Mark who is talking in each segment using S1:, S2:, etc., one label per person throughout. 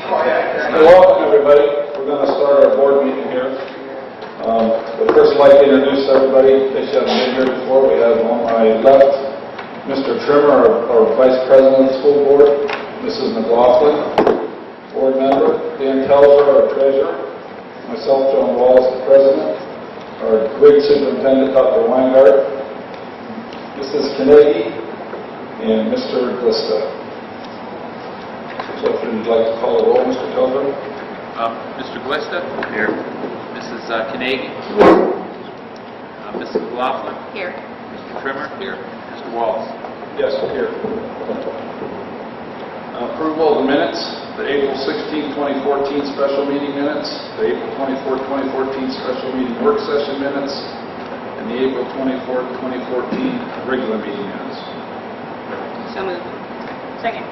S1: Welcome, everybody. We're going to start our board meeting here. But first, I'd like to introduce everybody. In case you haven't been here before, we have on my left Mr. Trimmer, our Vice President of the School Board, Mrs. McLaughlin, Board Member, Dan Telzer, our Treasurer, myself, John Wallace, the President, our Grade Superintendent, Dr. Weingart, Mrs. Carnegie, and Mr. Glista. So if you'd like to call the roll, Mr. Telzer.
S2: Mr. Glista? Here. Mrs. Carnegie? Mrs. McLaughlin?
S3: Here.
S2: Mr. Trimmer? Here. Mr. Wallace?
S1: Yes, here. Approval of the minutes, the April 16, 2014 special meeting minutes, the April 24, 2014 special meeting work session minutes, and the April 24, 2014 regular meeting minutes.
S3: So moved. Second.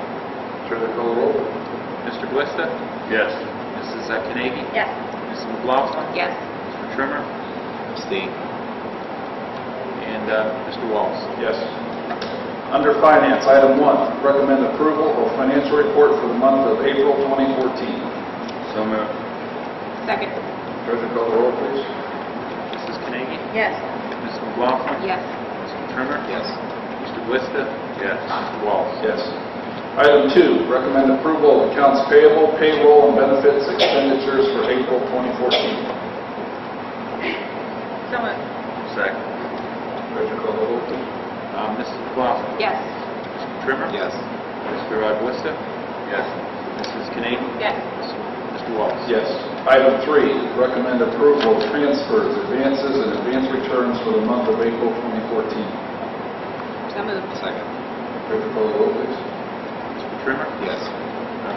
S1: Treasurer call the roll.
S2: Mr. Glista? Yes. Mrs. Carnegie?
S3: Yes.
S2: Mrs. McLaughlin?
S3: Yes.
S2: Mr. Trimmer? Abstain. And Mr. Wallace?
S1: Yes. Under Finance, item 1, recommend approval of financial report for the month of April 2014.
S2: So moved.
S3: Second.
S1: Treasurer call the roll, please.
S2: Mrs. Carnegie?
S3: Yes.
S2: Mrs. McLaughlin?
S3: Yes.
S2: Mr. Trimmer?
S1: Yes.
S2: Mr. Glista? Yes. Mr. Wallace?
S1: Yes. Item 2, recommend approval of accounts payable, payroll, and benefits expenditures for April 2014.
S3: So moved.
S2: Second.
S1: Treasurer call the roll, please.
S2: Mrs. McLaughlin?
S3: Yes.
S2: Mr. Trimmer?
S1: Yes.
S2: Mr. Glista? Yes. Mrs. Carnegie?
S3: Yes.
S2: Mr. Wallace?
S1: Yes. Item 3, recommend approval of transfers, advances, and advance returns for the month of April 2014.
S3: So moved.
S2: Second.
S1: Treasurer call the roll, please.
S2: Mr. Trimmer?
S1: Yes.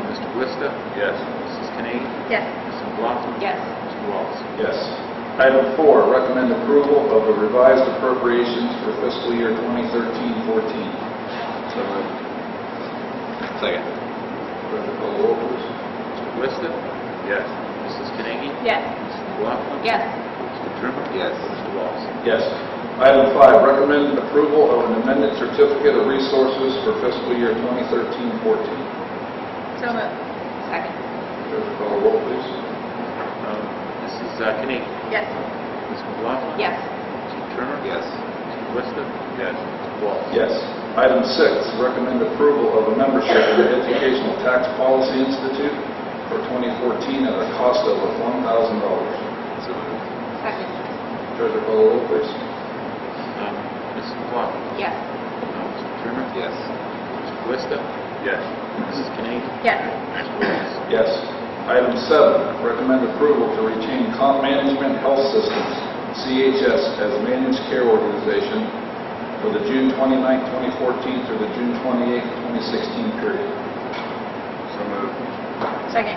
S2: Mr. Glista? Yes. Mrs. Carnegie?
S3: Yes.
S2: Mrs. McLaughlin?
S3: Yes.
S2: Mr. Wallace?
S1: Yes. Item 4, recommend approval of the revised appropriations for fiscal year 2013-14.
S2: So moved. Second.
S1: Treasurer call the roll, please.
S2: Mr. Glista? Yes. Mrs. Carnegie?
S3: Yes.
S2: Mrs. McLaughlin?
S3: Yes.
S2: Mr. Trimmer? Yes. Mr. Wallace?
S1: Yes. Item 5, recommend approval of an amended certificate of resources for fiscal year 2013-14.
S3: So moved. Second.
S1: Treasurer call the roll, please.
S2: Mrs. Carnegie?
S3: Yes.
S2: Mrs. McLaughlin?
S3: Yes.
S2: Mr. Trimmer? Yes. Mr. Glista? Yes. Mr. Wallace?
S1: Yes. Item 6, recommend approval of a membership in the Educational Tax Policy Institute for 2014 at a cost of $1,000.
S2: So moved.
S3: Second.
S1: Treasurer call the roll, please.
S2: Mrs. McLaughlin?
S3: Yes.
S2: Mr. Trimmer? Yes. Mr. Glista? Yes. Mrs. Carnegie?
S3: Yes.
S2: Mr. Wallace?
S1: Yes. Item 7, recommend approval to retain Comp Management Health Systems, CHS, as a managed care organization for the June 29, 2014 through the June 28, 2016 period.
S2: So moved.
S3: Second.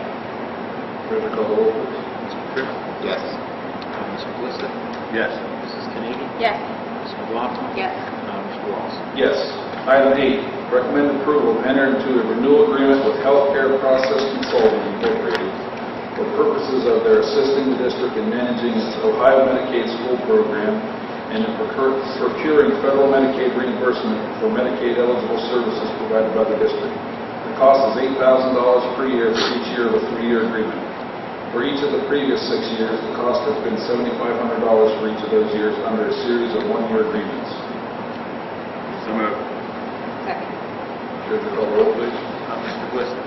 S1: Treasurer call the roll, please.
S2: Mr. Trimmer? Yes. Mr. Glista? Yes. Mrs. Carnegie?
S3: Yes.
S2: Mrs. McLaughlin?
S3: Yes.
S2: Mr. Wallace?
S1: Yes. Item 8, recommend approval of enter into a renewal agreement with Healthcare Process Consulting Incorporated for purposes of their assisting the district in managing its Ohio Medicaid school program and in procuring federal Medicaid reimbursement for Medicaid eligible services provided by the district. The cost is $8,000 per year for each year of a 3-year agreement. For each of the previous 6 years, the cost has been $7,500 for each of those years under a series of 1-year agreements.
S2: So moved.
S3: Second.
S1: Treasurer call the roll, please.
S2: Mr. Glista?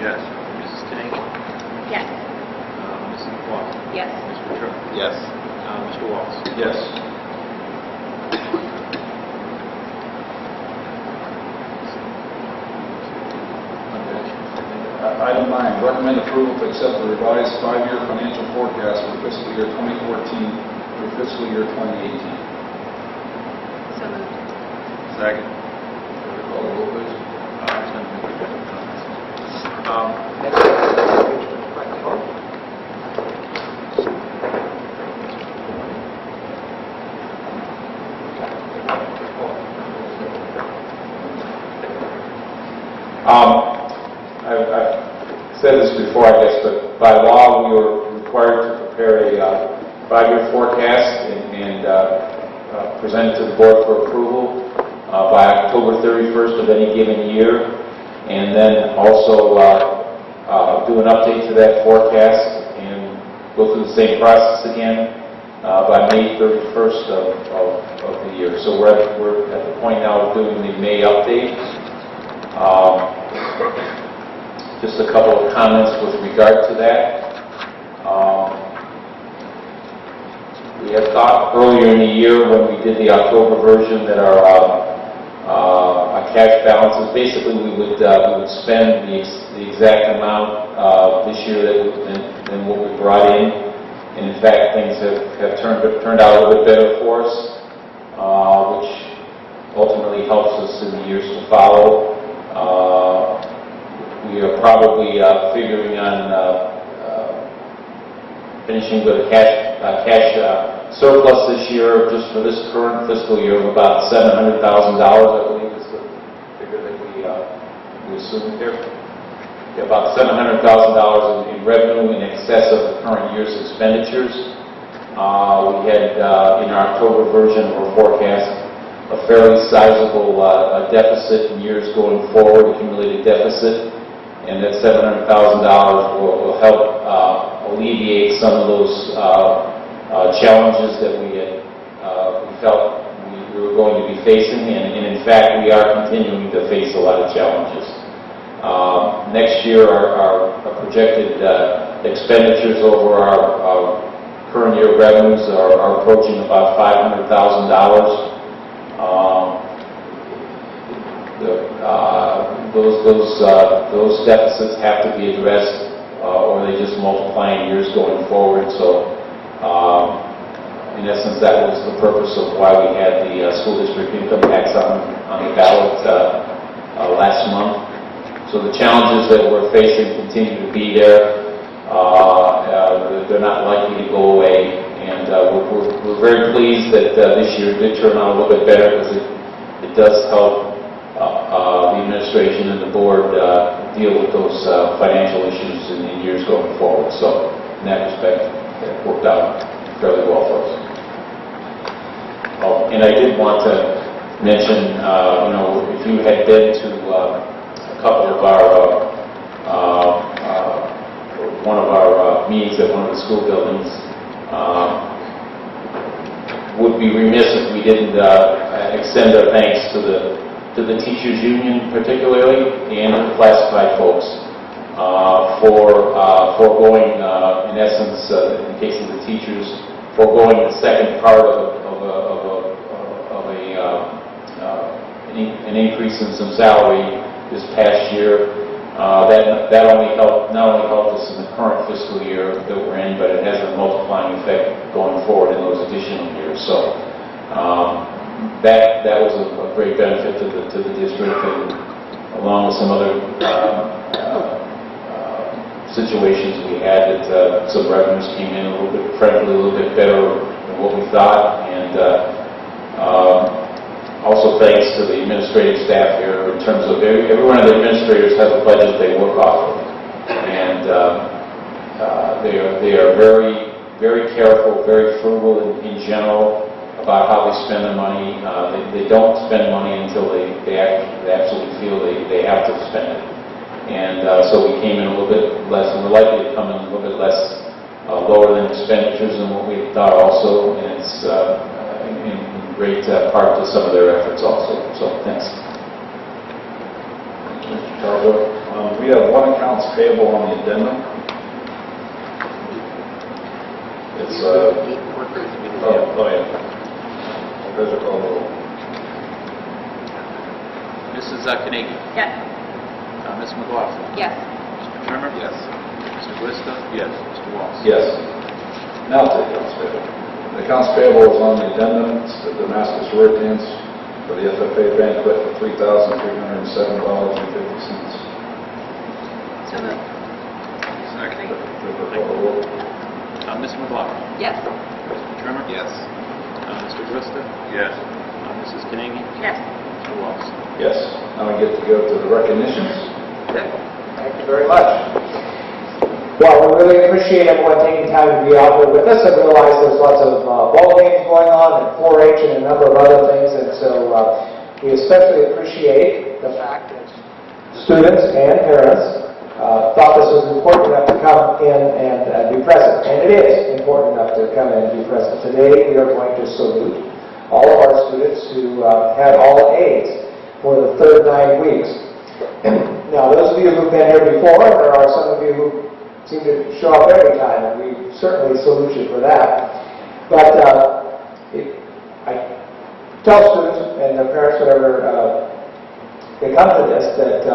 S2: Yes. Mrs. Carnegie?
S3: Yes.
S2: Mrs. McLaughlin?
S3: Yes.
S2: Mr. Trimmer?
S1: Yes.
S2: Mr. Wallace?
S1: Yes. Item 9, recommend approval to accept the revised 5-year financial forecast for fiscal year 2014 through fiscal year 2018.
S3: So moved.
S2: Second.
S1: Call the roll, please.
S4: I've said this before, I guess, but by law, we were required to prepare a 5-year forecast and present it to the board for approval by October 31st of any given year, and then also do an update to that forecast and go through the same process again by May 31st of the year. So we're at the point now of doing the May update. Just a couple of comments with regard to that. We had thought earlier in the year when we did the October version that our cash balances, basically we would spend the exact amount this year than what we brought in. And in fact, things have turned out a little bit better for us, which ultimately helps us in the years to follow. We are probably figuring on finishing with a cash surplus this year, just for this current fiscal year, of about $700,000, I believe is the figure that we assumed here. About $700,000 in revenue in excess of the current year's expenditures. We had, in our October version of our forecast, a fairly sizable deficit in years going forward, accumulated deficit, and that $700,000 will help alleviate some of those challenges that we felt we were going to be facing, and in fact we are continuing to face a lot of challenges. Next year our projected expenditures over our current year revenues are approaching about $500,000. Those deficits have to be addressed, or they just multiply in years going forward. So, in essence, that was the purpose of why we had the school district income tax on the ballot last month. So the challenges that we're facing continue to be there. They're not likely to go away, and we're very pleased that this year did turn out a little bit better, because it does help the administration and the board deal with those financial issues in years going forward. So in that respect, it worked out fairly well for us. Oh, and I did want to mention, if you had been to a couple of our one of our meetings at one of the school buildings, would be remiss if we didn't extend our thanks to the teachers union particularly, and the classified folks for foregoing, in essence, in the case of the teachers, foregoing the second part of an increase in some salary this past year. That not only helped us in the current fiscal year that we're in, but it has a multiplying effect going forward in those additional years. So that was a great benefit to the district, and along with some other situations we had, that some revenues came in a little bit better than what we thought, and also thanks to the administrative staff here, in terms of every one of the administrators has a budget they work off of, and they are very, very careful, very frugal in general about how they spend their money. They don't spend money until they absolutely feel they have to spend it. And so we came in a little bit less, and we're likely to come in a little bit less lower than expenditures than what we thought also, and it's in great part to some of their efforts also. So thanks.
S1: Thank you, Mr. Calvo. We have one accounts payable on the addendum. It's Treasurer call the roll.
S2: Mrs. Carnegie.
S3: Yes.
S2: Ms. McLaughlin.
S3: Yes.
S2: Mr. Trimmer. Yes. Mr. Glista. Yes. Mr. Walsh.
S1: Yes. Now to the accounts payable. The accounts payable is on the addendum. It's the Damascus Hurricanes for the FFA banquet for $3,307.50.
S3: So moved.
S2: Second.
S1: Treasurer call the roll.
S2: Ms. McLaughlin.
S3: Yes.
S2: Mr. Trimmer. Yes. Mr. Glista. Yes. Mrs. Carnegie.
S3: Yes.
S2: Mr. Walsh.
S1: Yes. Now we get to go to the recognitions.
S5: Thank you very much. Well, we really appreciate everyone taking time to be out here with us. I realize there's lots of ball games going on, and 4-H, and a number of other things, and so we especially appreciate the fact that students and parents thought this was come in and be present. And it is important enough to come in and be present. Today we are going to salute all of our students who had all A's for the third 9 weeks. Now, those of you who've been here before, there are some of you who seem to show up every time, and we certainly salute you for that. But I tell students and their parents, whenever they come to this, that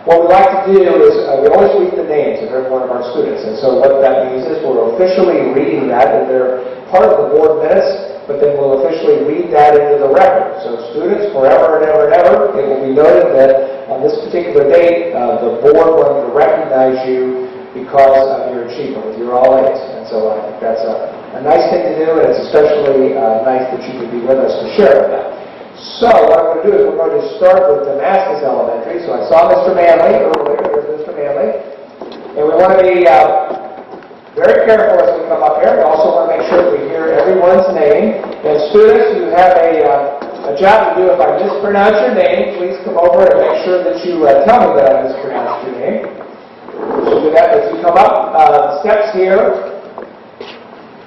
S5: what we like to do is we always read the names of every one of our students. And so what that means is we're officially reading that, and they're part of the board minutes, but then we'll officially read that into the record. So students, forever and ever and ever, it will be noted that on this particular date, the board wanted to recognize you because of your achievement with your all A's. And so I think that's a nice thing to do, and it's especially nice that you could be with us to share that. So what I'm going to do is we're going to start with Damascus Elementary. So I saw Mr. Manley earlier. There's Mr. Manley. And we want to be very careful as we come up here. We also want to make sure that we hear everyone's name. And students, you have a job to do. If I mispronounce your name, please come over and make sure that you tell me that I mispronounced your name. So do that as you come up. The steps here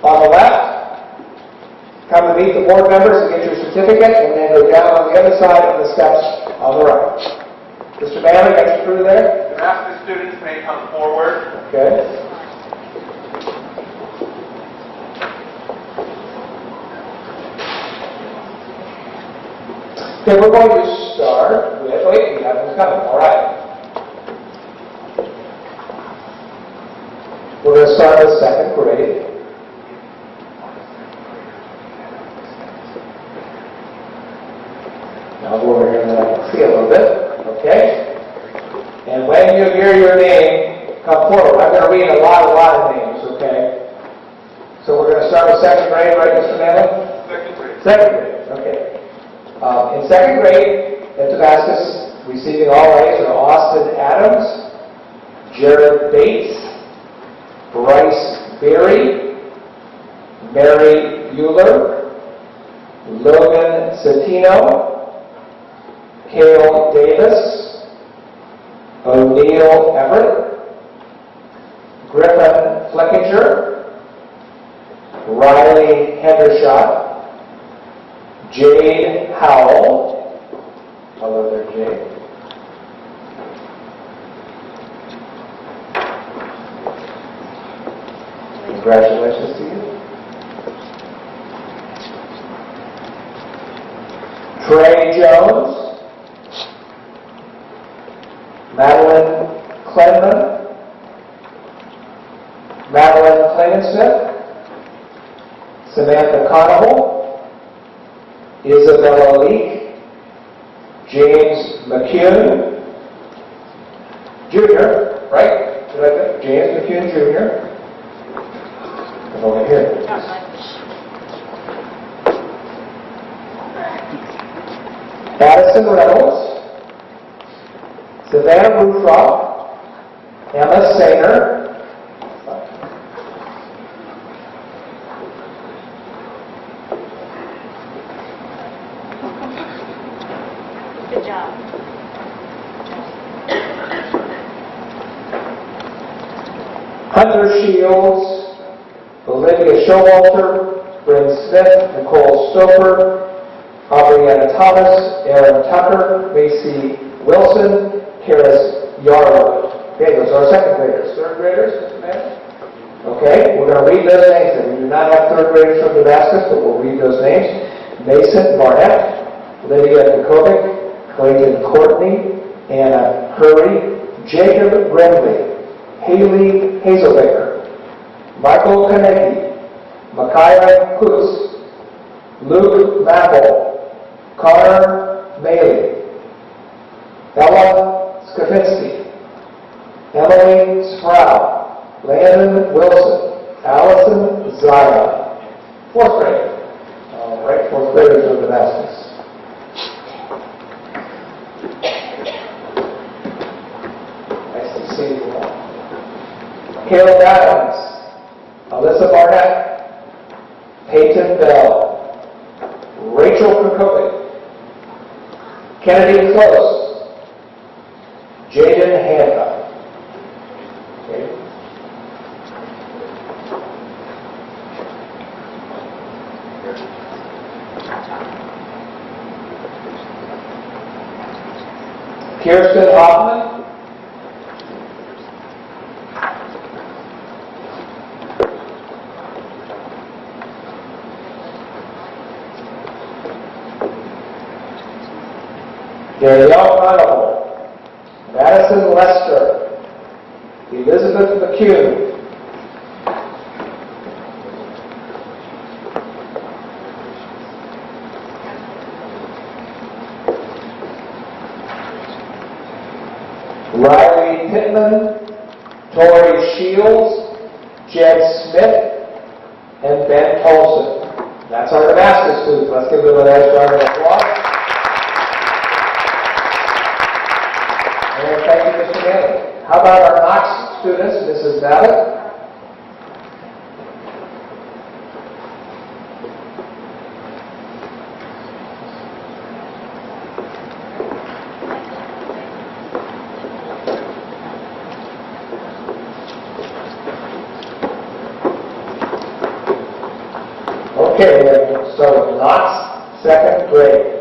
S5: on the left. Come to meet the board members and get your certificate, and then go down on the other side of the steps on the right. Mr. Manley, got you through there?
S2: Damascus students may come forward.
S5: Okay. Okay, we're going to start with, wait, we have who's coming, all right. We're going to start with second grade. I'll go over here and then I can see a little bit. Okay? And when you hear your name, come forward. I'm going to read a lot of names, okay? So we're going to start with second grade, right, Mr. Manley?
S2: Second grade.
S5: Second grade, okay. In second grade at Damascus, receiving all A's are Austin Adams, Jared Bates, Bryce Berry, Mary Euler, Logan Satino, Cale Davis, O'Neill Everett, Griffin Fleckinger, Riley Hendershot, Jade Howell, hello there, Jade, congratulations to you. Trey Jones, Madeline Clenman, Madeline Klingensmith, Samantha Conover, Isabella Leak, James McCune, Jr., right? Did I get James McCune, Jr.? I'm over here.
S3: Not much.
S5: Addison Reynolds, Savannah Rutroff, Emma Sanger,
S3: Good job.
S5: Hunter Shields, Olivia Showalter, Bryn Smith, Nicole Stoper, Aubriana Thomas, Aaron Tucker, Macy Wilson, Karis Yarwood. Okay, those are our second graders. Third graders, Mr. Mann? Okay, we're going to read those names. And we do not have third graders from Damascus, but we'll read those names. Mason Barnett, Lydia Kukovic, Clayton Courtney, Anna Curry, Jacob Brindley, Haley Hazelbaker, Michael Konecki, Micaiah Kus, Luke Mappel, Connor Bailey, Ella Skavinsky, Emily Sprout, Landon Wilson, Allison Zaya. Fourth grade. All right, fourth graders of Damascus. Nice to see you all. Caleb Adams, Alyssa Barnett, Peyton Bell, Rachel Kukovic, Kennedy Close, Jaden Hancock. Okay. Kirsten Hoffman. Danielle Conover, Madison Lester, Elizabeth McHugh, Riley Pittman, Tori Shields, Jed Smith, and Ben Tolson. That's our Damascus students. Let's give them a nice round of applause. And thank you, Mr. Manley. How about our Knox students, Mrs. Babbitt? Okay, we're going to start with Knox, second grade.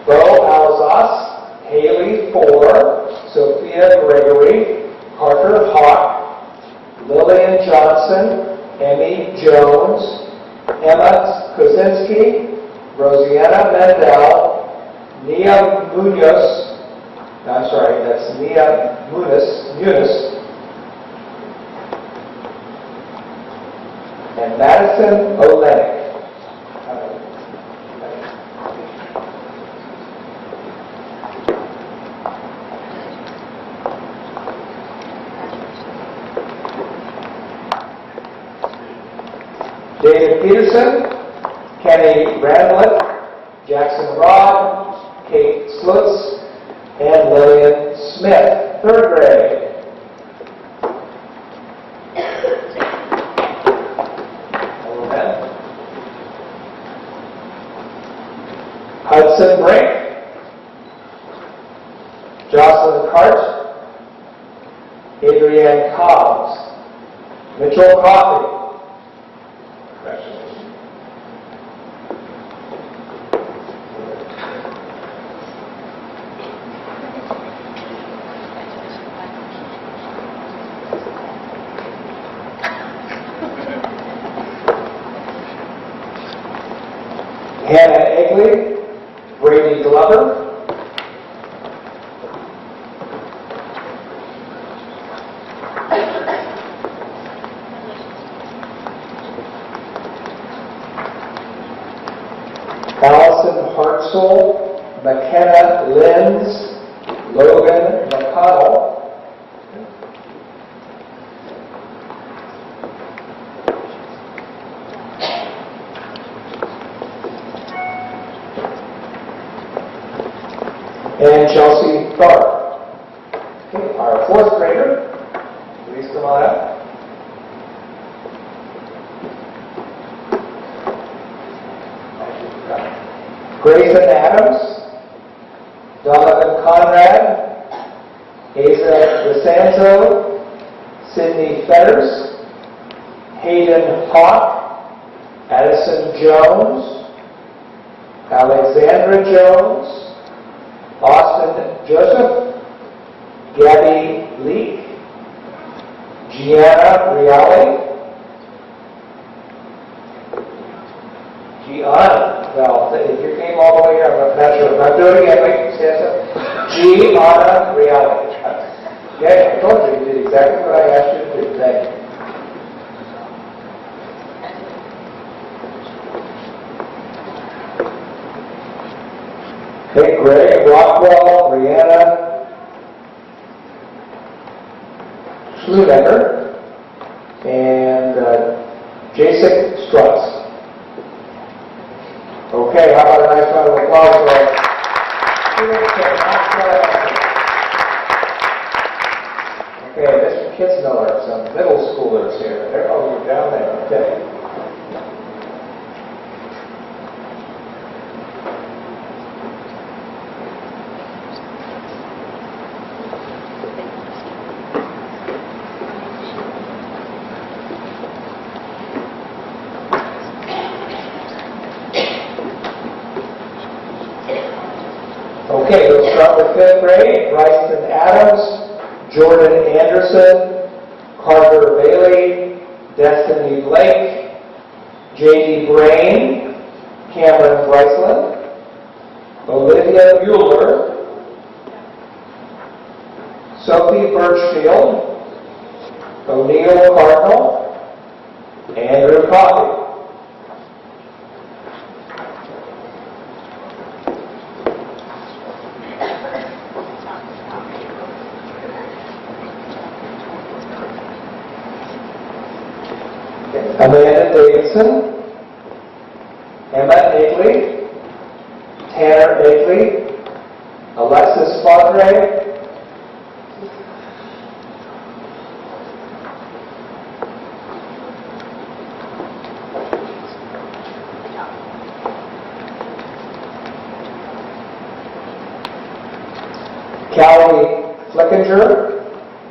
S5: Bo Alzas, Haley Four, Sophia Gregory, Carter Hawk, Lillian Johnson, Emmy Jones, Emma Kosinski, Rosianna Mendel, Nia Munoz, that's Nia Munis, and Madison Olenek. David Peterson, Kenny Randlett, Jackson Rod, Kate Slutz, and Lillian Smith, third grade. Hudson Brink, Jocelyn Cart, Adrienne Cobbs, Mitchell Coffey. Hannah Egley, Brady Glover, Allison Hartzell, McKenna Lenz, Logan McConnell, and Chelsea Tharp. Okay, our fourth grader, please come on up. Grayson Adams, Donovan Conrad, Asa DeSanto, Sydney Fetters, Hayden Hawk, Addison Jones, Alexandra Jones, Austin Joseph, Gabby Leak, Gianna Reale, well, if you came all the way here, I'm not sure. I'm doing it again. Wait, stand up. Gianna Reale. Yeah, I told you, you did exactly what I asked you to do. Thank you. Okay, Greg Rockwell, Brianna Schlunecker, and Jason Strutz. Okay, how about a nice round of applause for our students at Knox. Okay, Mr. Kitzmiller, some middle schoolers here. They're over down there. Okay. with 5th grade, Bryson Adams, Jordan Anderson, Carter Bailey, Destiny Blake, J.D. Brain, Cameron Bryceland, Olivia Mueller, Sophie Birchfield, O'Neill Cardinal, Andrew Coffey. Amanda Davidson, Emma Agley, Tanner Agley, Alexis Fondre, Callie Flickinger,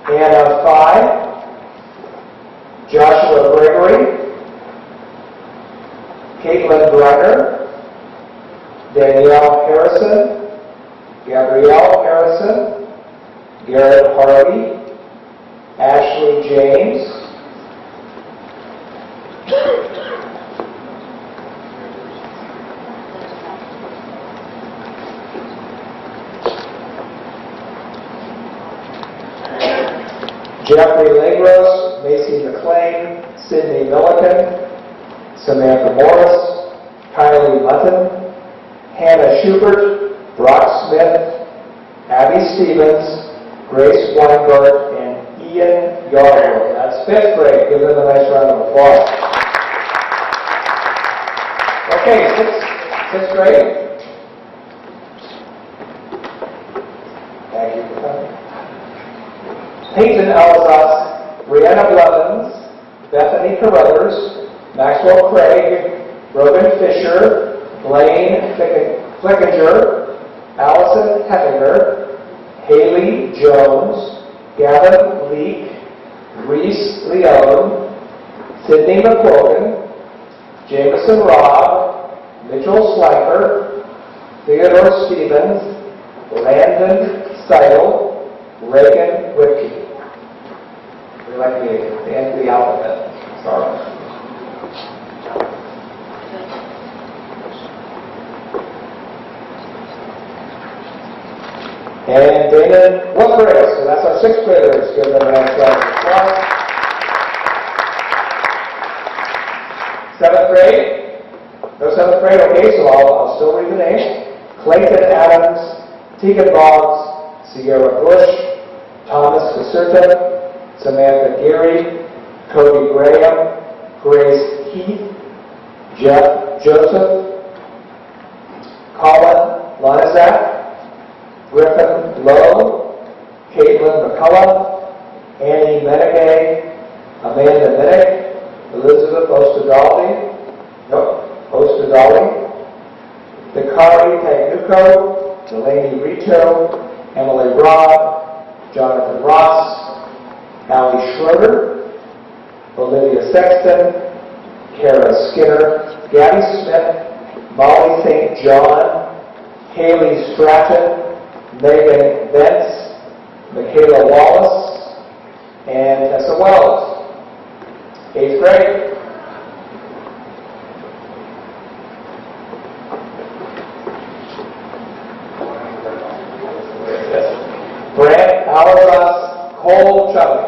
S5: Anna Fye, Joshua Gregory, Caitlin Greiner, Danielle Harrison, Gabrielle Harrison, Garrett Harvey, Ashley James, Jeffrey Legros, Macy McLean, Sydney Milliken, Samantha Morris, Kylie Mutton, Hannah Schubert, Brock Smith, Abby Stevens, Grace Weingart, and Ian Yardley. That's 5th grade. Give them a nice round of applause. Okay, 6th grade. Thank you for coming. Peyton Elzas, Brianna Blevins, Bethany Carruthers, Maxwell Craig, Brogan Fisher, Blaine Flickinger, Allison Heffinger, Haley Jones, Gavin Leake, Reese Leone, Sydney McQuogan, Jameson Robb, Mitchell Slifer, Theodore Stevens, Landon Seidel, Reagan Whitke. We like the end of the alphabet. Sorry. And Dana Woodbridge. So that's our 6th graders. Give them a nice round of applause. 7th grade. No 7th grade. Okay, so I'll still read the names. Clayton Adams, Tegan Boggs, Sierra Bush, Thomas Caserta, Samantha Geary, Cody Graham, Grace Keith, Jeff Joseph, Colin Lonizak, Griffin Lowe, Caitlin McCullough, Annie Menegay, Amanda Minnick, Elizabeth Ostadali, Dakari Tagnuko, Delaney Rito, Emily Robb, Jonathan Ross, Allie Schroeder, Olivia Sexton, Kara Skinner, Gabby Smith, Molly St. John, Haley Stratton, Megan Bentz, Michaela Wallace, and Tessa Wells. 8th grade. Brant Alazas Cole Chubby.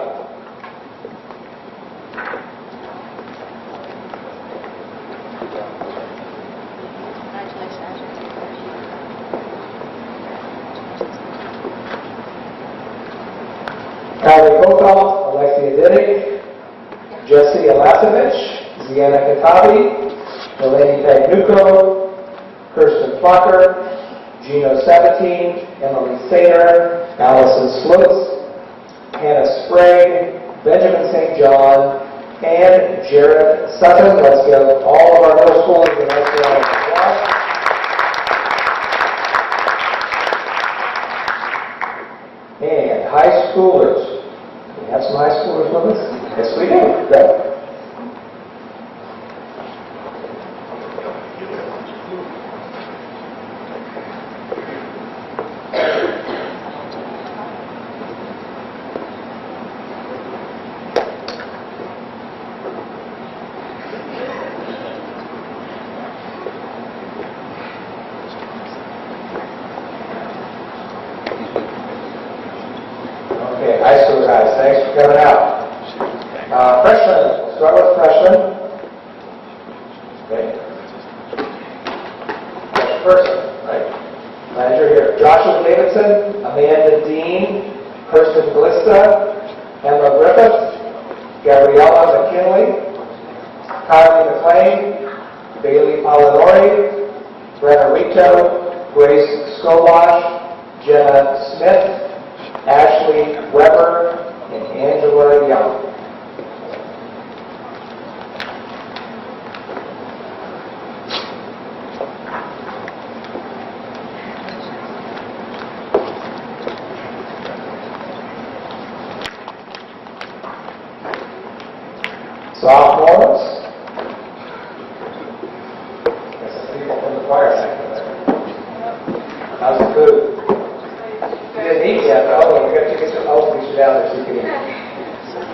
S5: Kylie Kokoff, Alexia Diddick, Jesse Alasevich, Ziana Katabi, Delaney Pagnuko, Kirsten Plucker, Gino Sabatine, Emily Sainer, Allison Slutz, Hannah Sprague, Benjamin St. John, and Jared Sutton. Let's give all of our middle schoolers a nice round of applause. And high schoolers. We have some high schoolers with us? Yes, we do. Great. thanks for coming out. Freshmen, we'll start with freshmen. Okay. Next person, right? Glad you're here. Joshua Davidson, Amanda Dean, Kirsten Glista, Emma Griffith, Gabriella McKinley, Kylie McLean, Bailey Polidori, Brenna Rito, Grace Skobash, Jenna Smith, Ashley Weber, and Angela Young. Sophomores. There's some people from the choir section there. How's the food? You didn't eat yet, but we got to get some you down there so you can eat.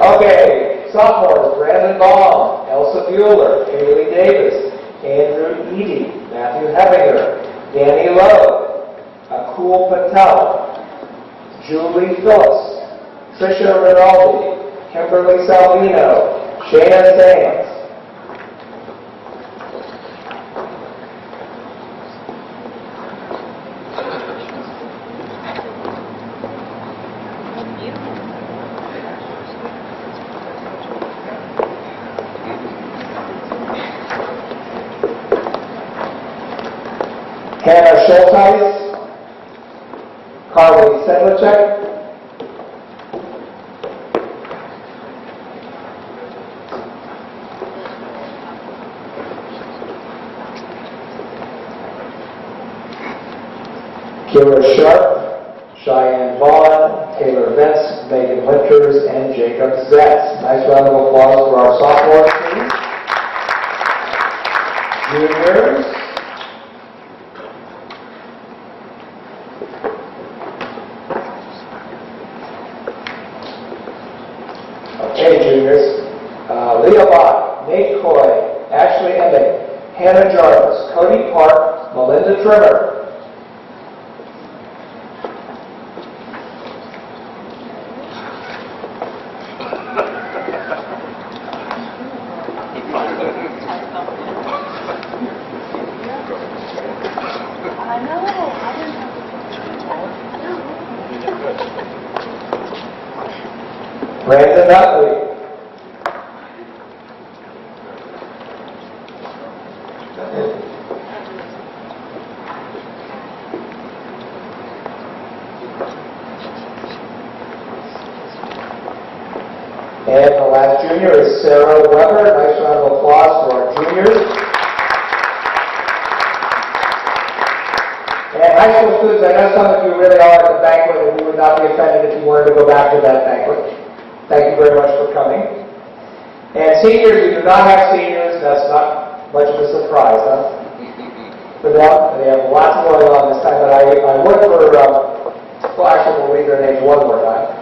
S5: Okay, sophomores, Brandon Baum, Elsa Bueller, Haley Davis, Andrew Eady, Matthew Hebinger, Danny Lowe, Akul Patel, Julie Phillips, Tricia Rinaldi, Kimberly Salvino, Shayna Sands. Hannah Schulteis, Carly Sedlicek, Kira Sharp, Cheyenne Vaughn, Taylor Vence, Megan Winters, and Jacob Zetz. Nice round of applause for our sophomore team. Juniors. Okay, juniors. Leah Bott, Nate Coy, Ashley Emmett, Hannah Jarvis, Cody Park, Melinda Trimmer.
S3: I know.
S5: Brandon Nutley. And the last junior is Sarah Weber. Nice round of applause for our juniors. And high school students, I know some of you really are at the banquet, and we would not be offended if you wanted to go back to that banquet. Thank you very much for coming. And seniors, we do not have seniors. That's not much of a surprise, huh? For them, they have lots going on this time, but I would for, well, actually, we'll read their names one more time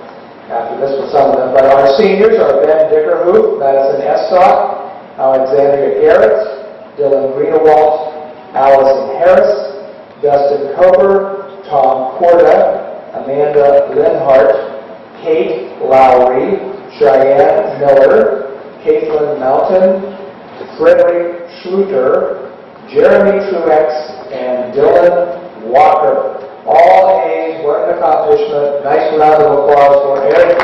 S5: after this for some of them. But our seniors are Ben Dickerhoop, Madison Estock, Alexandria Garrett, Dylan Greenewalt, Allison Harris, Dustin Cober, Tom Corda, Amanda Linhart, Kate Lowry, Cheyenne Miller, Caitlin Mountain, Frederick Schluter, Jeremy Truex, and Dylan Walker. All A's, what an accomplishment. Nice round of applause for Eric.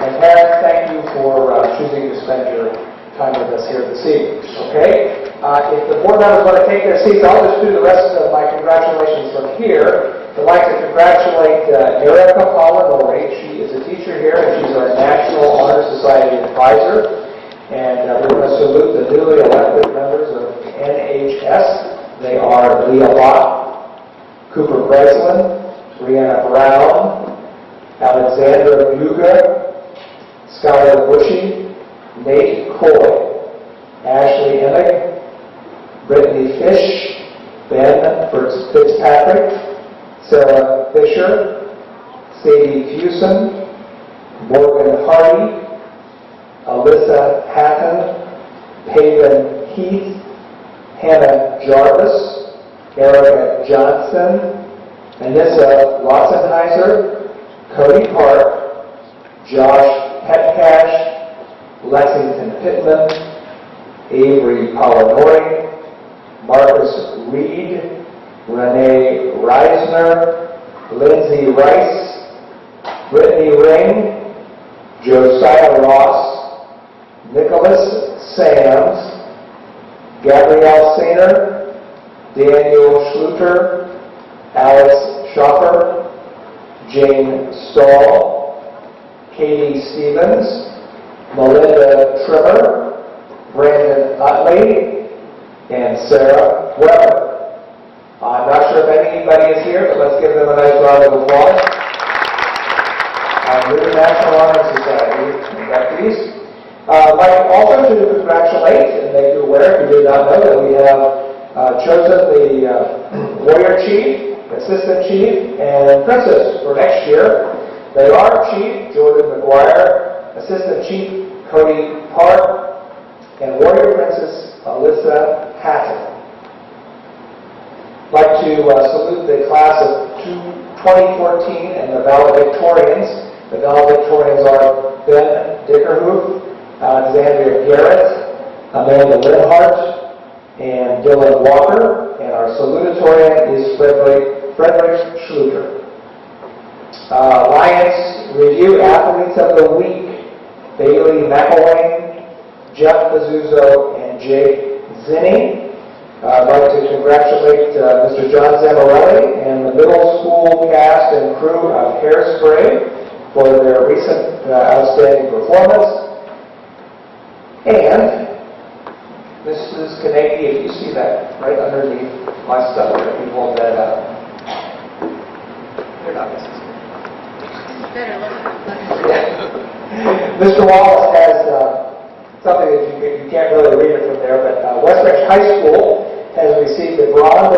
S5: And parents, thank you for choosing to spend your time with us here this evening. Okay? If the board members want to take their seats, I'll just do the rest of my congratulations from here. I'd like to congratulate Erica Polidori. She is a teacher here, and she's our National Honor Society advisor. And we're going to salute the newly elected members of NHS. They are Leah Lott, Cooper Breslin, Brianna Brown, Alexandra Muga, Skylar Bushy, Nate Coy, Ashley Emmick, Brittany Fish, Ben Fitzpatrick, Sarah Fisher, Sadie Fusen, Morgan Hardy, Alyssa Hatton, Pagan Heath, Hannah Jarvis, Erica Johnson, Anissa Lotzenheiser, Cody Park, Josh Petcash, Lexington Pittman, Avery Polidori, Marcus Reed, Renee Reisner, Lindsay Rice, Brittany Ring, Josiah Ross, Nicholas Sams, Gabrielle Sainer, Daniel Schluter, Alex Schoffer, Jane Stahl, Katie Stevens, Melinda Trimmer, Brandon Utley, and Sarah Weber. I'm not sure if anybody is here, but let's give them a nice round of applause. New National Honor Society inductees. I'd like also to congratulate and make you aware, if you did not know, that we have chosen the Warrior Chief, Assistant Chief, and Princess for next year. They are Chief Jordan McGuire, Assistant Chief Cody Park, and Warrior Princess Alyssa Hatton. I'd like to salute the class of 2014 and the valedictorians. The valedictorians are Ben Dickerhoof, Alexandria Garrett, Amanda Linhart, and Dylan Walker, and our salutatorian is Frederick Schluter. Lions Review Athletes of the Week, Bailey McElwain, Jeff Bezzuzo, and Jake Zinni. I'd like to congratulate Mr. John Zamorelli and the middle school cast and crew of Hairspray for their recent outstanding performance. And Mrs. Kaneki, if you see that right underneath my stuff, if you hold that up. You're not Mrs.
S3: Better look.
S5: Mr. Wallace has something that you can't really read it from there, but West Branch High School has received the Bronze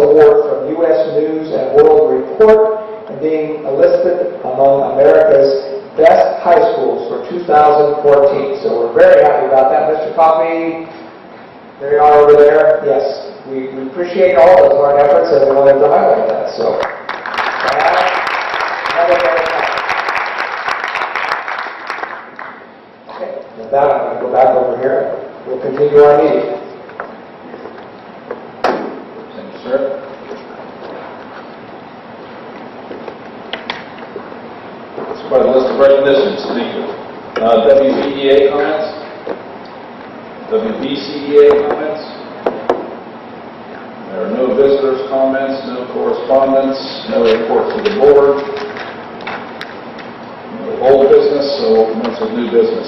S5: Award from U.S. News and World Report and being listed among America's best high schools for 2014. So we're very happy about that. Mr. Coffey, there you are over there. Yes, we appreciate all those hard efforts and we wanted to highlight that. So, okay, with that, I'm going to go back over here. We'll continue our meeting.
S1: Thank you, sir. It's quite a list of recognitions. Thank you. WBEA comments? WBCEA comments? There are no visitors' comments, no correspondence, no report to the board, no old business, so we'll commence with new business.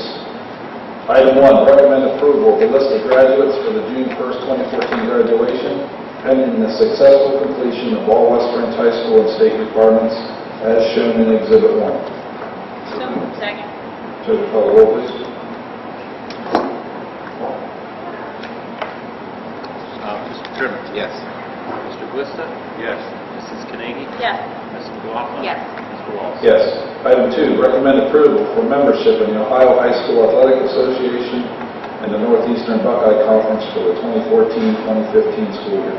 S1: Item 1, recommend approval of the list of graduates for the June 1st, 2014 graduation, pending the successful completion of all West Branch High School and state requirements as shown in Exhibit 1.
S3: Second.
S1: Should we call the roll, please?
S2: Mr. Trimmer? Yes. Mr. Glista? Yes. Mrs. Kanegi?
S3: Yes.
S2: Mrs. McLaughlin?
S3: Yes.
S2: Mr. Wallace?
S1: Yes. Item 2, recommend approval for membership in the Ohio High School Athletic Association and the Northeastern Buckeye Conference for the 2014-2015 school year.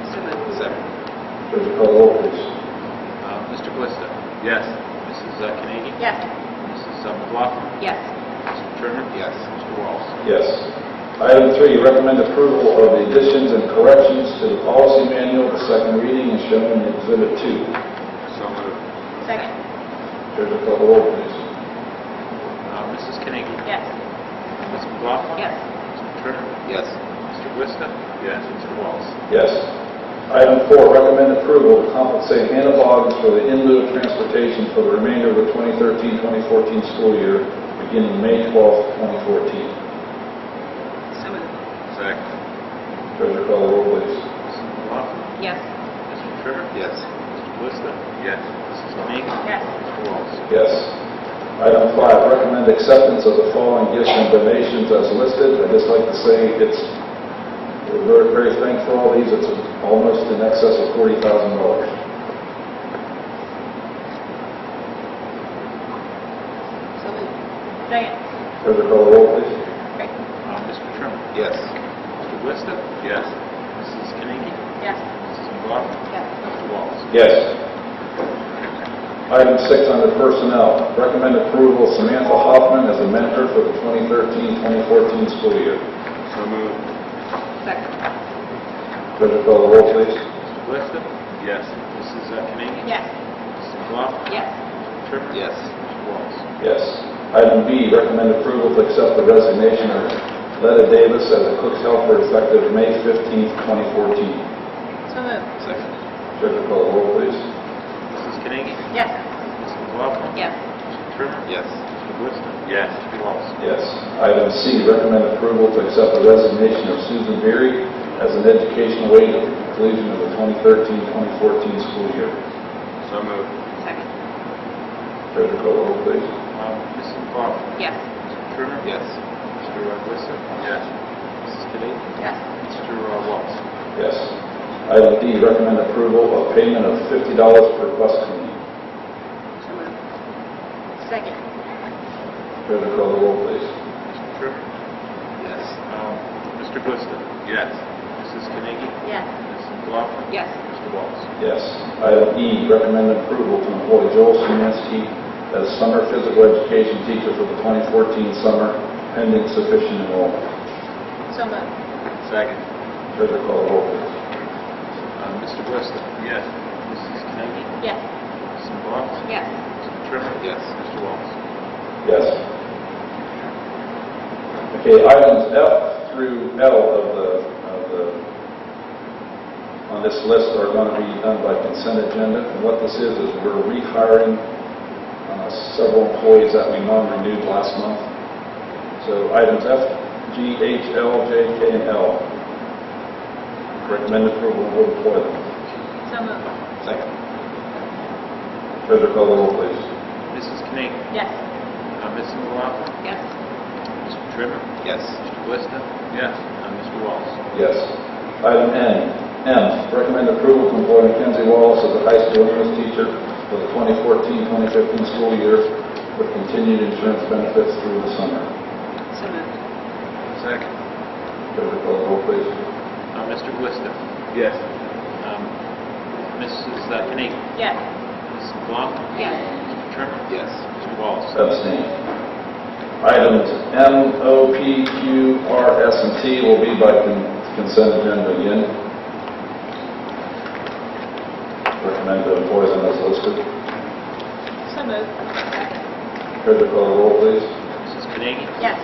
S2: So moved. Second.
S1: Should we call the roll, please?
S2: Mr. Glista? Yes. Mrs. Kanegi?
S3: Yes.
S2: Mrs. McLaughlin?
S3: Yes.
S2: Mr. Trimmer? Yes. Mr. Wallace?
S1: Yes. Item 3, recommend approval of the additions and corrections to the policy manual, the second reading is shown in Exhibit 2.
S2: So moved.
S3: Second.
S1: Should we call the roll, please?
S2: Mrs. Kanegi?
S3: Yes.
S2: Mrs. McLaughlin?
S3: Yes.
S2: Mr. Trimmer? Yes. Mr. Glista? Yes. Mr. Wallace?
S1: Yes. Item 4, recommend approval to compensate Hannah Boggs for the in lieu of transportation for the remainder of the 2013-2014 school year, beginning May 12th, 2014.
S3: So moved.
S2: Second.
S1: Treasurer call the roll, please.
S2: Mrs. McLaughlin?
S3: Yes.
S2: Mr. Trimmer? Yes. Mr. Glista? Yes. Mrs. Kanegi?
S3: Yes.
S2: Mr. Wallace?
S1: Yes. Item 5, recommend acceptance of the following gifts and donations as listed. I'd just like to say we're very, very thankful for all these. It's almost in excess of $40,000.
S3: So moved. Second.
S1: Treasurer call the roll, please.
S2: Mr. Trimmer? Yes. Mr. Glista? Yes. Mrs. Kanegi?
S3: Yes.
S2: Mrs. McLaughlin?
S3: Yes.
S2: Mr. Wallace?
S4: Yes.
S1: Item 6 under personnel, recommend approval of Samantha Hoffman as a mentor for the 2013-2014 school year.
S2: So moved.
S3: Second.
S1: Treasurer call the roll, please.
S2: Mr. Glista? Yes. Mrs. Carnegie?
S3: Yes.
S2: Mrs. McLaughlin?
S3: Yes.
S2: Mr. Trimmer?
S4: Yes.
S2: Mr. Wallace?
S1: Yes. Item B, recommend approval to accept the resignation of Letta Davis as a cook's helper effective May 15th, 2014.
S3: So moved.
S4: Second.
S1: Treasurer call the roll, please.
S2: Mrs. Carnegie?
S3: Yes.
S2: Mrs. McLaughlin?
S3: Yes.
S2: Mr. Trimmer?
S4: Yes.
S2: Mr. Glista? Yes. Mr. Wallace?
S1: Yes. Item C, recommend approval to accept the resignation of Susan Beery as an educational aide at the conclusion of the 2013-2014 school year.
S2: So moved.
S3: Second.
S1: Treasurer call the roll, please.
S2: Mrs. McLaughlin?
S3: Yes.
S2: Mr. Trimmer?
S4: Yes.
S2: Mr. Glista? Yes. Mrs. Carnegie?
S3: Yes.
S2: Mr. Wallace?
S1: Yes. Item D, recommend approval of payment of $50 per bus cleaning.
S3: So moved. Second.
S1: Treasurer call the roll, please.
S2: Mr. Trimmer?
S4: Yes.
S2: Mr. Glista? Yes. Mrs. Carnegie?
S3: Yes.
S2: Mrs. McLaughlin?
S3: Yes.
S2: Mr. Wallace?
S1: Yes. Item E, recommend approval to employ Joel Szymanski as summer physical education teacher for the 2014 summer, pending sufficient enrollment.
S3: So moved.
S2: Second.
S1: Treasurer call the roll, please.
S2: Mr. Glista? Yes. Mrs. Carnegie?
S3: Yes.
S2: Mrs. McLaughlin?
S3: Yes.
S2: Mr. Trimmer?
S4: Yes.
S2: Mr. Wallace?
S1: Yes. Okay, items F through L on this list are going to be done by consent agenda. And what this is we're rehiring several employees that we non-renewed last month. So items F, G, H, L, J, K, and L. Recommend approval and will employ them.
S3: So moved.
S4: Second.
S1: Treasurer call the roll, please.
S2: Mrs. Carnegie?
S3: Yes.
S2: Mrs. McLaughlin?
S3: Yes.
S2: Mr. Trimmer?
S4: Yes.
S2: Mr. Glista? Yes. Mr. Wallace?
S1: Yes. Item N, M, recommend approval to employ Mackenzie Wallace as a high school English teacher for the 2014-2015 school year with continued insurance benefits through the summer.
S3: So moved.
S2: Second.
S1: Treasurer call the roll, please.
S2: Mr. Glista? Yes. Mrs. Carnegie?
S3: Yes.
S2: Mrs. McLaughlin?
S3: Yes.
S2: Mr. Trimmer?
S4: Yes.
S2: Mr. Wallace?
S1: Abstain. Items M, O, P, Q, R, S, and T will be by consent agenda again. Recommend to employ them as listed.
S3: So moved. Second.
S1: Treasurer call the roll, please.
S2: Mrs. Carnegie?
S3: Yes.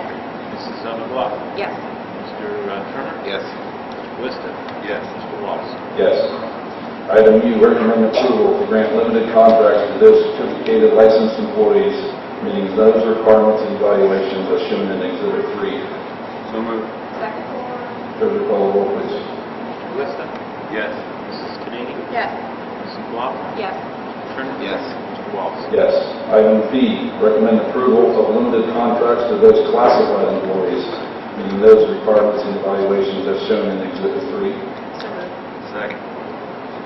S2: Mrs. McLaughlin?
S3: Yes.
S2: Mr. Trimmer?
S4: Yes.
S2: Mr. Glista? Yes. Mr. Wallace?
S1: Yes. Item U, recommend approval to grant limited contracts to those certificated licensed employees meeting those requirements and evaluations as shown in Exhibit 3.
S2: So moved.
S3: Second.
S1: Treasurer call the roll, please.
S2: Mr. Glista? Yes. Mrs. Carnegie?
S3: Yes.
S2: Mrs. McLaughlin?
S3: Yes.
S2: Mr. Trimmer?
S4: Yes.
S2: Mr. Wallace?
S1: Yes. Item B, recommend approval of limited contracts to those classified employees meeting those requirements and evaluations as shown in Exhibit 3.
S3: So moved.
S2: Second.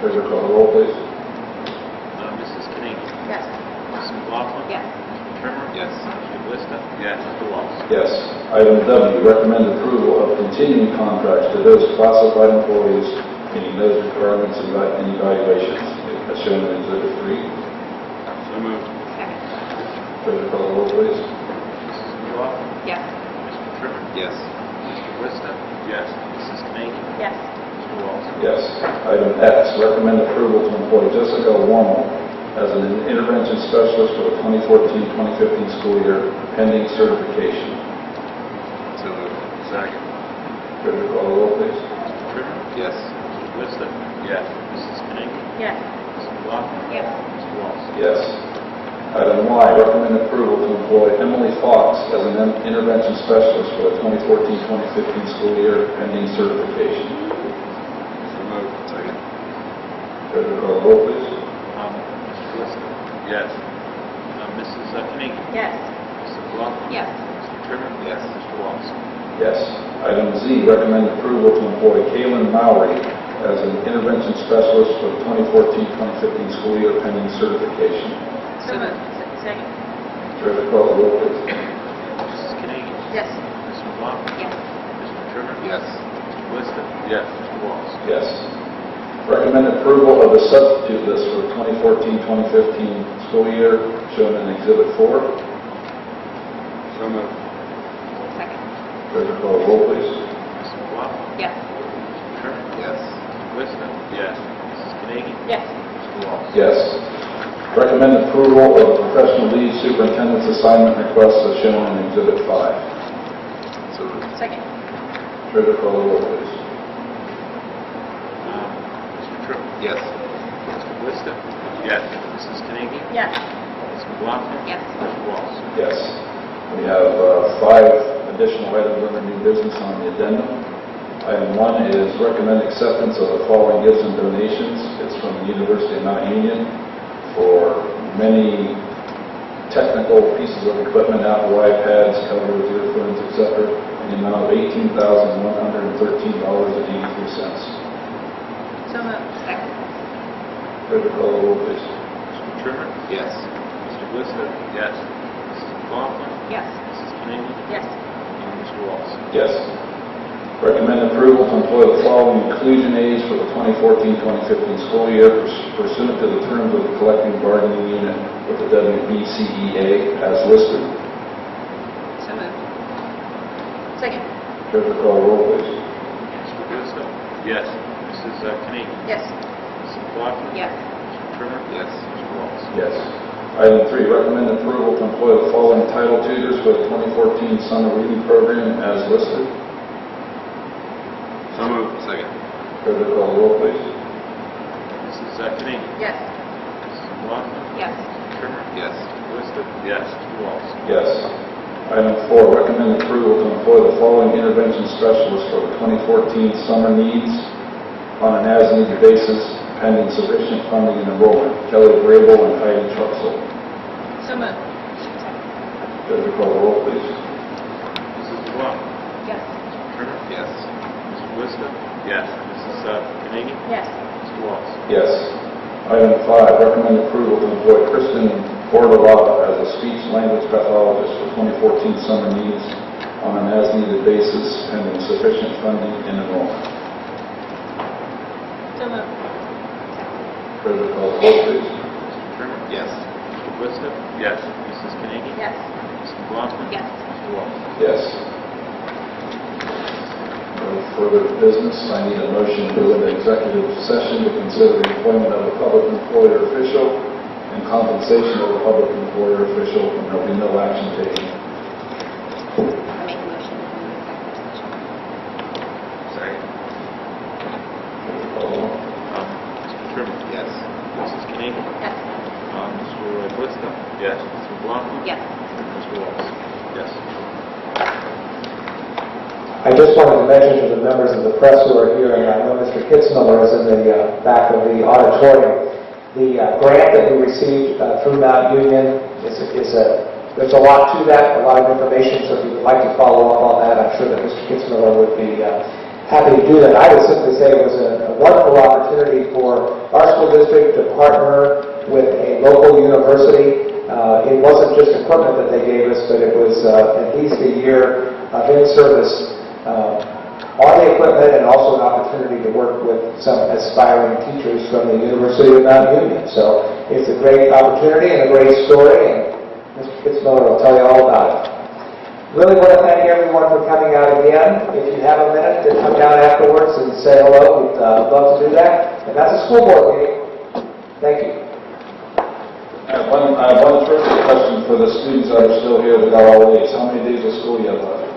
S1: Treasurer call the roll, please.
S2: Mrs. Carnegie?
S3: Yes.
S2: Mrs. McLaughlin?
S3: Yes.
S2: Mr. Trimmer?
S4: Yes.
S2: Mr. Glista? Yes. Mr. Wallace?
S1: Yes. Item W, recommend approval of continuing contracts to those classified employees meeting those requirements and evaluations as shown in Exhibit 3.
S2: So moved.
S3: Second.
S1: Treasurer call the roll, please.
S2: Mrs. McLaughlin?
S3: Yes.
S2: Mr. Trimmer?
S4: Yes.
S2: Mr. Glista? Yes. Mrs. Carnegie?
S3: Yes.
S2: Mr. Wallace?
S1: Yes. Item X, recommend approval to employ Jessica Warmel as an intervention specialist for the 2014-2015 school year, pending certification.
S4: So moved.
S2: Second.
S1: Treasurer call the roll, please.
S2: Mr. Trimmer?
S4: Yes.
S2: Mr. Glista? Yes. Mrs. Carnegie?
S3: Yes.
S2: Mrs. McLaughlin?
S3: Yes.
S2: Mr. Wallace?
S1: Yes. Item Y, recommend approval to employ Emily Fox as an intervention specialist for the 2014-2015 school year, pending certification.
S2: So moved.
S4: Second.
S1: Treasurer call the roll, please.
S2: Mr. Glista? Yes. Mrs. Carnegie?
S3: Yes.
S2: Mrs. McLaughlin?
S3: Yes.
S2: Mr. Trimmer?
S4: Yes.
S2: Mr. Wallace?
S1: Yes. Item Z, recommend approval to employ Kaylin Mowry as an intervention specialist for the 2014-2015 school year, pending certification.
S3: So moved. Second.
S1: Treasurer call the roll, please.
S2: Mrs. Carnegie?
S3: Yes.
S2: Mrs. McLaughlin?
S3: Yes.
S2: Mr. Trimmer?
S4: Yes.
S2: Mr. Glista? Yes. Mr. Wallace?
S1: Yes. Recommend approval of the substitute list for the 2014-2015 school year, shown in Exhibit 4.
S2: So moved.
S3: Second.
S1: Treasurer call the roll, please.
S2: Mrs. McLaughlin.
S3: Yes.
S2: Mr. Trimmer. Yes. Mr. Glista. Yes. Mrs. Carnegie.
S3: Yes.
S2: Mr. Wallace.
S1: Yes. Recommend approval of the professional lead superintendent's assignment request as shown in Exhibit 5.
S2: So moved.
S3: Second.
S1: Treasurer call the roll, please.
S2: Mr. Trimmer. Yes. Mr. Glista. Yes. Mrs. Carnegie.
S3: Yes.
S2: Mrs. McLaughlin.
S3: Yes.
S2: Mr. Wallace.
S1: Yes. We have 5 additional items under new business on the addendum. Item 1 is recommend acceptance of the following gifts and donations. It's from the University of Mount Union for many technical pieces of equipment, Apple iPads, covers, earphones, etc., in the amount of $18,113.83.
S3: So moved. Second.
S1: Treasurer call the roll, please.
S2: Mr. Trimmer. Yes. Mr. Glista. Yes. Mrs. McLaughlin.
S3: Yes.
S2: Mrs. Carnegie.
S3: Yes.
S2: And Mr. Wallace.
S1: Yes. Recommend approval to employ the following inclusion aides for the 2014-2015 school year pursuant to the terms of the collective bargaining unit with the WESTBRANCH05 as listed.
S3: So moved. Second.
S1: Treasurer call the roll, please.
S2: Mr. Glista. Yes. Mrs. Carnegie.
S3: Yes.
S2: Mrs. McLaughlin.
S3: Yes.
S2: Mr. Trimmer. Yes. Mr. Wallace.
S1: Yes. Item 3, recommend approval to employ the following title tutors for the 2014 summer reading program as listed.
S2: So moved. Second.
S1: Treasurer call the roll, please.
S2: Mrs. Carnegie.
S3: Yes.
S2: Mrs. McLaughlin.
S3: Yes.
S2: Mr. Trimmer. Yes. Mr. Glista. Yes. Mr. Wallace.
S1: Yes. Item 4, recommend approval to employ the following intervention specialists for the 2014 summer needs on an as-needed basis, pending sufficient funding and enrollment. Kelly Grable and Heidi Truxell.
S3: So moved.
S1: Treasurer call the roll, please.
S2: Mrs. McLaughlin.
S3: Yes.
S2: Mr. Trimmer. Yes. Mr. Glista. Yes. Mrs. Carnegie.
S3: Yes.
S2: Mr. Wallace.
S1: Yes. Item 5, recommend approval to employ Kristen Bordalava as a speech-language pathologist for 2014 summer needs on an as-needed basis, pending sufficient funding and enrollment.
S3: So moved.
S1: Treasurer call the roll, please.
S2: Mr. Trimmer. Yes. Mr. Glista. Yes. Mrs. Carnegie.
S3: Yes.
S2: Mrs. McLaughlin.
S3: Yes.
S2: Mr. Wallace.
S1: Yes. No further business. I need a motion to go into executive session to consider the employment of a public employer official and compensation of a public employer official, and there'll be no action taken.
S3: I make a motion.
S2: Second.
S1: Call the roll.
S2: Mr. Trimmer. Yes. Mrs. Carnegie.
S3: Yes.
S2: Mr. Glista. Yes. Mr. McLaughlin.
S3: Yes.
S2: Mr. Wallace. Yes.
S5: I just wanted to mention to the members of the press who are here, and I know Mr. Kitzmiller is in the back of the auditorium, the grant that we received through Mount Union there's a lot to that, a lot of information, so if you would like to follow up on that, I'm sure that Mr. Kitzmiller would be happy to do that. I would simply say it was a wonderful opportunity for our school district to partner with a local university. It wasn't just equipment that they gave us, but it was at least a year of in-service on the equipment, and also an opportunity to work with some aspiring teachers from the University of Mount Union. So it's a great opportunity and a great story, and Mr. Kitzmiller will tell you all about it. Really want to thank everyone for coming out again. If you have a minute to come down afterwards and say hello, we'd love to do that. And that's a school board meeting. Thank you.
S1: I have one first question for the students that are still here that got all A's. How many days of school you have left?